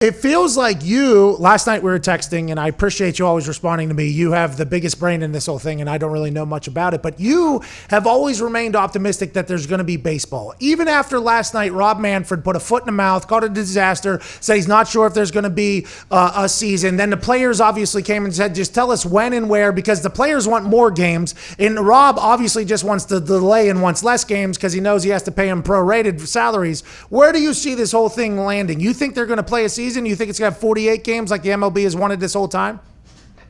It feels like you, last night we were texting, and I appreciate you always responding to me. You have the biggest brain in this whole thing, and I don't really know much about it, but you have always remained optimistic that there's going to be baseball. Even after last night, Rob Manfred put a foot in the mouth, called it a disaster, said he's not sure if there's going to be a season. Then the players obviously came and said, just tell us when and where, because the players want more games. And Rob obviously just wants to delay and wants less games because he knows he has to pay them prorated salaries. Where do you see this whole thing landing? You think they're going to play a season? You think it's going to have 48 games like the MLB has wanted this whole time?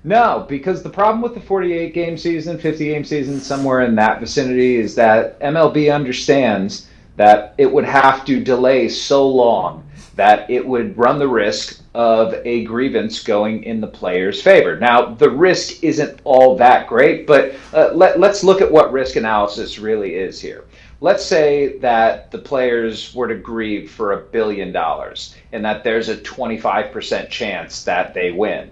No, because the problem with the 48 game season, 50 game season, somewhere in that vicinity, is that MLB understands that it would have to delay so long that it would run the risk of a grievance going in the player's favor. Now, the risk isn't all that great, but let's look at what risk analysis really is here. Let's say that the players were to grieve for $1 billion and that there's a 25% chance that they win.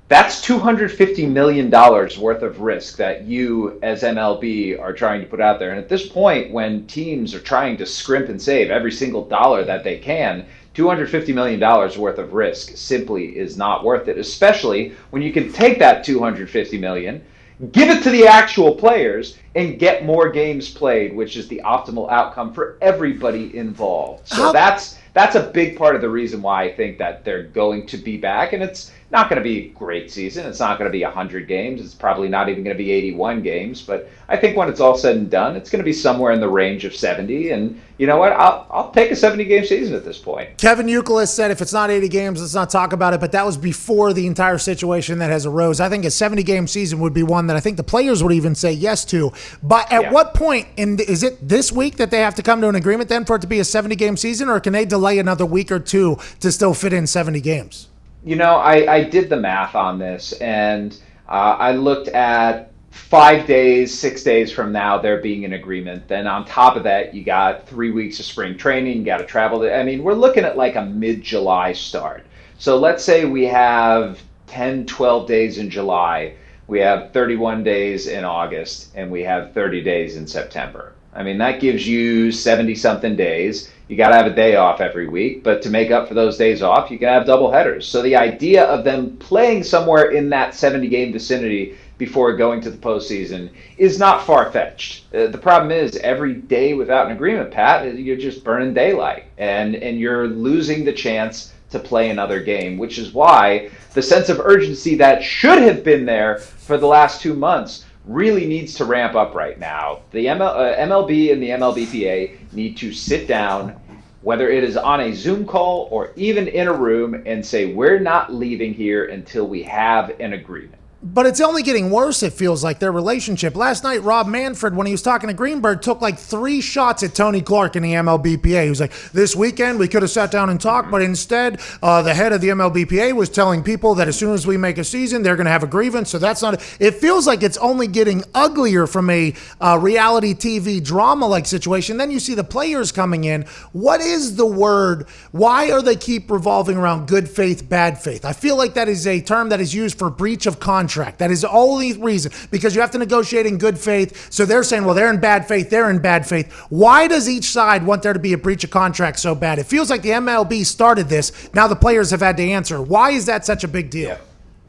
That's $250 million worth of risk that you as MLB are trying to put out there. And at this point, when teams are trying to scrimp and save every single dollar that they can, $250 million worth of risk simply is not worth it, especially when you can take that $250 million, give it to the actual players, and get more games played, which is the optimal outcome for everybody involved. So that's a big part of the reason why I think that they're going to be back. And it's not going to be a great season. It's not going to be 100 games. It's probably not even going to be 81 games. But I think when it's all said and done, it's going to be somewhere in the range of 70. And you know what? I'll take a 70-game season at this point. Kevin Youkilis said if it's not 80 games, let's not talk about it. But that was before the entire situation that has arose. I think a 70-game season would be one that I think the players would even say yes to. But at what point, is it this week that they have to come to an agreement then for it to be a 70-game season, or can they delay another week or two to still fit in 70 games? You know, I did the math on this, and I looked at 5 days, 6 days from now, there being an agreement. Then on top of that, you got 3 weeks of spring training, you got to travel. I mean, we're looking at like a mid-July start. So let's say we have 10, 12 days in July, we have 31 days in August, and we have 30 days in September. I mean, that gives you 70-something days. You got to have a day off every week, but to make up for those days off, you can have double headers. So the idea of them playing somewhere in that 70-game vicinity before going to the postseason is not far-fetched. The problem is every day without an agreement, Pat, you're just burning daylight, and you're losing the chance to play another game, which is why the sense of urgency that should have been there for the last 2 months really needs to ramp up right now. The MLB and the MLBPA need to sit down, whether it is on a Zoom call or even in a room, and say, we're not leaving here until we have an agreement. But it's only getting worse, it feels like, their relationship. Last night, Rob Manfred, when he was talking to Greenberg, took like 3 shots at Tony Clark in the MLBPA. He was like, this weekend we could have sat down and talked, but instead the head of the MLBPA was telling people that as soon as we make a season, they're going to have a grievance. So that's not – it feels like it's only getting uglier from a reality TV drama-like situation. Then you see the players coming in. What is the word? Why are they keep revolving around good faith, bad faith? I feel like that is a term that is used for breach of contract. That is the only reason, because you have to negotiate in good faith. So they're saying, well, they're in bad faith. They're in bad faith. Why does each side want there to be a breach of contract so bad? It feels like the MLB started this. Now the players have had to answer. Why is that such a big deal?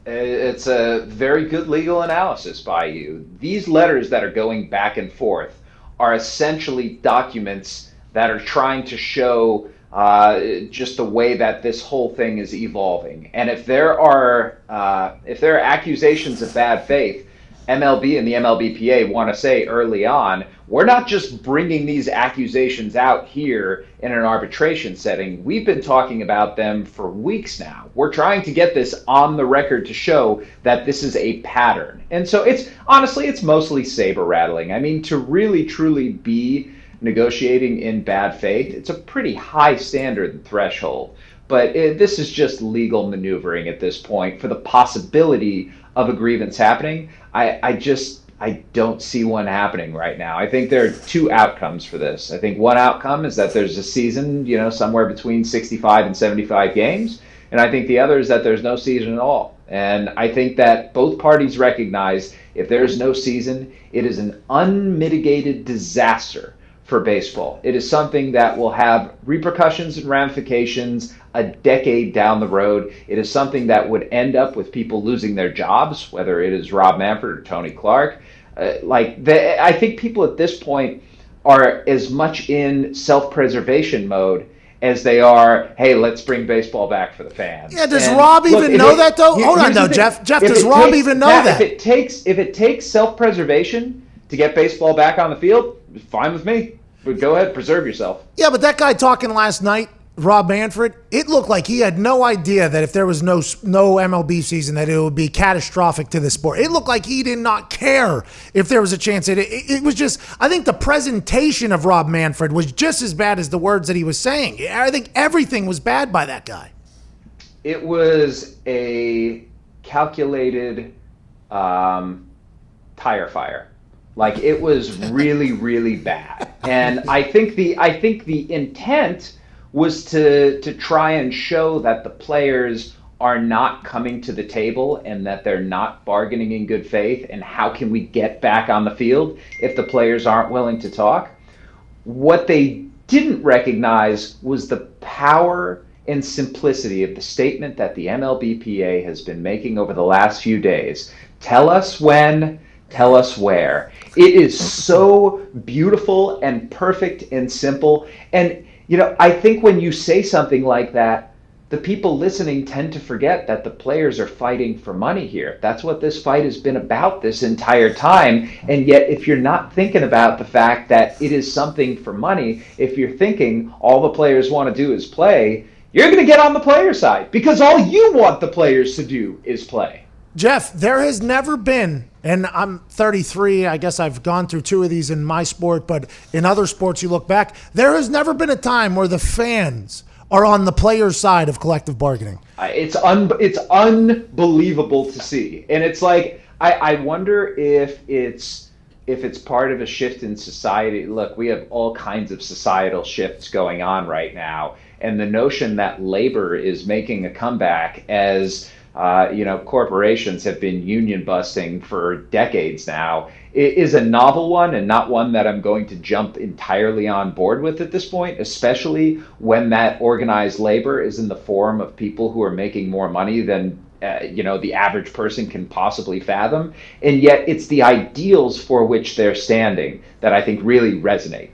Yeah. It's a very good legal analysis by you. These letters that are going back and forth are essentially documents that are trying to show just the way that this whole thing is evolving. And if there are accusations of bad faith, MLB and the MLBPA want to say early on, we're not just bringing these accusations out here in an arbitration setting. We've been talking about them for weeks now. We're trying to get this on the record to show that this is a pattern. And so it's mostly saber rattling. I mean, to really truly be negotiating in bad faith, it's a pretty high standard and threshold. But this is just legal maneuvering at this point for the possibility of a grievance happening. I don't see one happening right now. I think there are 2 outcomes for this. I think one outcome is that there's a season, somewhere between 65 and 75 games. And I think the other is that there's no season at all. And I think that both parties recognize if there's no season, it is an unmitigated disaster for baseball. It is something that will have repercussions and ramifications a decade down the road. It is something that would end up with people losing their jobs, whether it is Rob Manfred or Tony Clark. I think people at this point are as much in self-preservation mode as they are, hey, let's bring baseball back for the fans. Yeah, does Rob even know that, though? Hold on, though, Jeff. Jeff, does Rob even know that? If it takes self-preservation to get baseball back on the field, fine with me. But go ahead, preserve yourself. Yeah, but that guy talking last night, Rob Manfred, it looked like he had no idea that if there was no MLB season, that it would be catastrophic to the sport. It looked like he did not care if there was a chance. It was just, I think the presentation of Rob Manfred was just as bad as the words that he was saying. I think everything was bad by that guy. It was a calculated tire fire. Like, it was really, really bad. And I think the intent was to try and show that the players are not coming to the table and that they're not bargaining in good faith, and how can we get back on the field if the players aren't willing to talk. What they didn't recognize was the power and simplicity of the statement that the MLBPA has been making over the last few days. Tell us when, tell us where. It is so beautiful and perfect and simple. And I think when you say something like that, the people listening tend to forget that the players are fighting for money here. That's what this fight has been about this entire time. And yet, if you're not thinking about the fact that it is something for money, if you're thinking all the players want to do is play, you're going to get on the player side, because all you want the players to do is play. Jeff, there has never been, and I'm 33, I guess I've gone through 2 of these in my sport, but in other sports you look back, there has never been a time where the fans are on the players' side of collective bargaining. It's unbelievable to see. And it's like, I wonder if it's part of a shift in society. Look, we have all kinds of societal shifts going on right now, and the notion that labor is making a comeback as corporations have been union busting for decades now, it is a novel one, and not one that I'm going to jump entirely on board with at this point, especially when that organized labor is in the form of people who are making more money than the average person can possibly fathom. And yet it's the ideals for which they're standing that I think really resonate.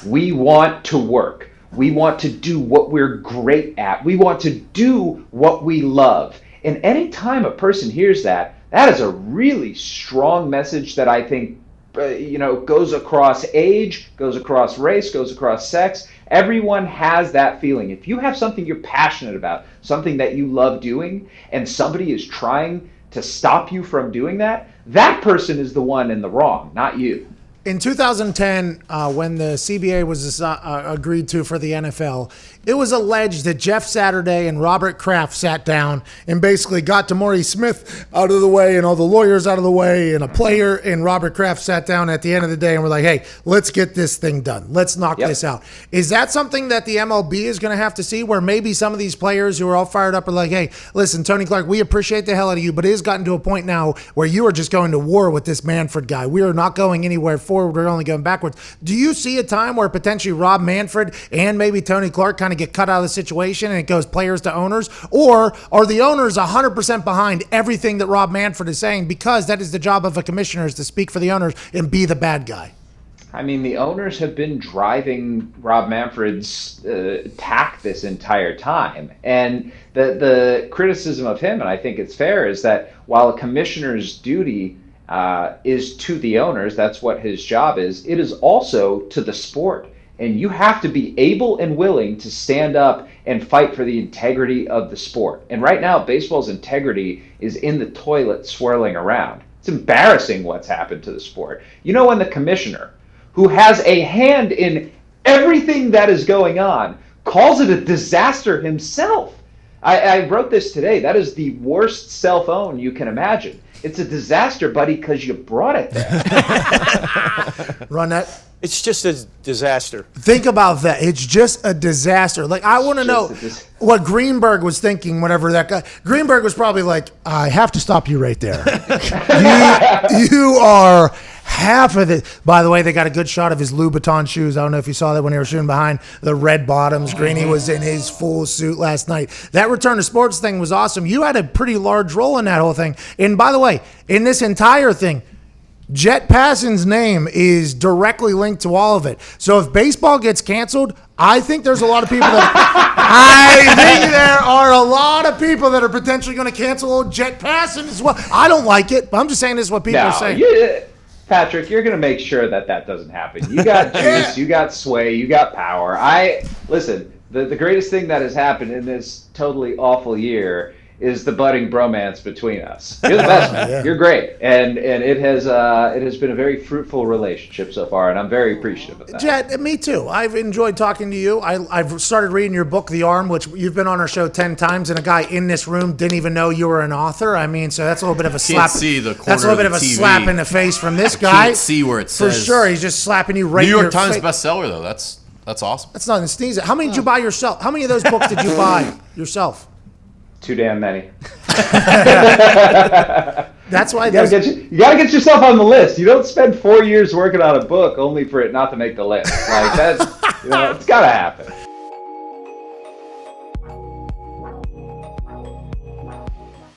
We want to work. We want to do what we're great at. We want to do what we love. And any time a person hears that, that is a really strong message that I think, goes across age, goes across race, goes across sex. Everyone has that feeling. If you have something you're passionate about, something that you love doing, and somebody is trying to stop you from doing that, that person is the one in the wrong, not you. In 2010, when the CBA was agreed to for the NFL, it was alleged that Jeff Saturday and Robert Kraft sat down and basically got Tamori Smith out of the way and all the lawyers out of the way, and a player and Robert Kraft sat down at the end of the day and were like, hey, let's get this thing done. Let's knock this out. Is that something that the MLB is going to have to see, where maybe some of these players who are all fired up are like, hey, listen, Tony Clark, we appreciate the hell out of you, but it has gotten to a point now where you are just going to war with this Manfred guy. We are not going anywhere forward. We're only going backwards. Do you see a time where potentially Rob Manfred and maybe Tony Clark kind of get cut out of the situation and it goes players to owners? Or are the owners 100% behind everything that Rob Manfred is saying, because that is the job of a commissioner, is to speak for the owners and be the bad guy? I mean, the owners have been driving Rob Manfred's tack this entire time. And the criticism of him, and I think it's fair, is that while a commissioner's duty is to the owners, that's what his job is, it is also to the sport. And you have to be able and willing to stand up and fight for the integrity of the sport. And right now, baseball's integrity is in the toilet swirling around. It's embarrassing what's happened to the sport. When the commissioner, who has a hand in everything that is going on, calls it a disaster himself. I wrote this today. That is the worst cell phone you can imagine. It's a disaster, buddy, because you brought it there. Run that. It's just a disaster. Think about that. It's just a disaster. Like, I want to know what Greenberg was thinking whenever that guy. Greenberg was probably like, I have to stop you right there. You are half of it. By the way, they got a good shot of his Louboutin shoes. I don't know if you saw that when they were shooting behind the red bottoms. Greeny was in his full suit last night. That return to sports thing was awesome. You had a pretty large role in that whole thing. And by the way, in this entire thing, Jet Passan's name is directly linked to all of it. So if baseball gets canceled, I think there's a lot of people that are potentially going to cancel old Jet Passan as well. I don't like it, but I'm just saying this is what people are saying. Patrick, you're going to make sure that doesn't happen. You got juice, you got sway, you got power. Listen, the greatest thing that has happened in this totally awful year is the budding bromance between us. You're the best, man. Yeah. You're great, and it has been a very fruitful relationship so far, and I'm very appreciative of that. Jet, me too. I've enjoyed talking to you. I've started reading your book, The Arm, which you've been on our show 10 times, and a guy in this room didn't even know you were an author. I mean, so that's a little bit of a slap. See the that's a little bit of a slap in the face from this guy. Can't see where it says. For sure, he's just slapping you right in New your York Times face. bestseller though. That's awesome. That's nothing to sneeze at. How many did you buy yourself? How many of those books did you buy yourself? Too damn many. That's why you gotta get yourself on the list. You don't spend 4 years working on a book only for it not to make the list. Like that's, it's gotta happen.